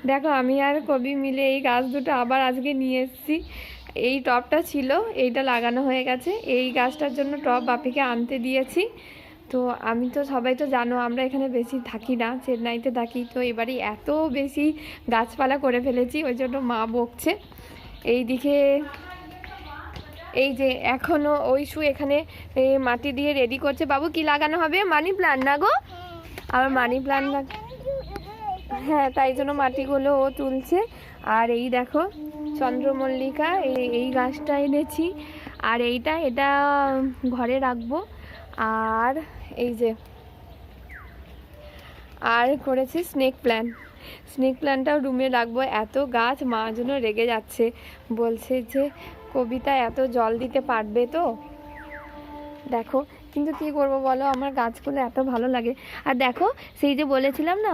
দেখো আমি আর কবি মিলে এই গাছ দুটো আবার আজকে নিয়ে এসেছি। এই টবটা ছিল, এইটা লাগানো হয়ে গেছে। এই গাছটার জন্য টব বাপিকে আনতে দিয়েছি। তো আমি তো সবাই তো জানো আমরা এখানে বেশি থাকি না, চেন্নাইতে থাকি। তো এবারে এত বেশি গাছপালা করে ফেলেছি, ওই জন্য মা বকছে। এইদিকে এই যে এখনও ওই এখানে মাটি দিয়ে রেডি করছে। বাবু কি লাগানো হবে? মানি প্ল্যান্ট না গো? আবার মানি প্ল্যান্ট। হ্যাঁ, তাই জন্য মাটিগুলো ও তুলছে। আর এই দেখো চন্দ্রমল্লিকা, এই গাছটা এনেছি। আর এটা ঘরে রাখবো। আর এই যে আর করেছি স্নেক প্ল্যান্টটাও রুমে রাখবো। এত গাছ, মা জন্য রেগে যাচ্ছে, বলছে যে কবিতা এত জল দিতে পারবে তো? দেখো, কিন্তু কি করবো বলো, আমার গাছগুলো এত ভালো লাগে। আর দেখো সেই যে বলেছিলাম না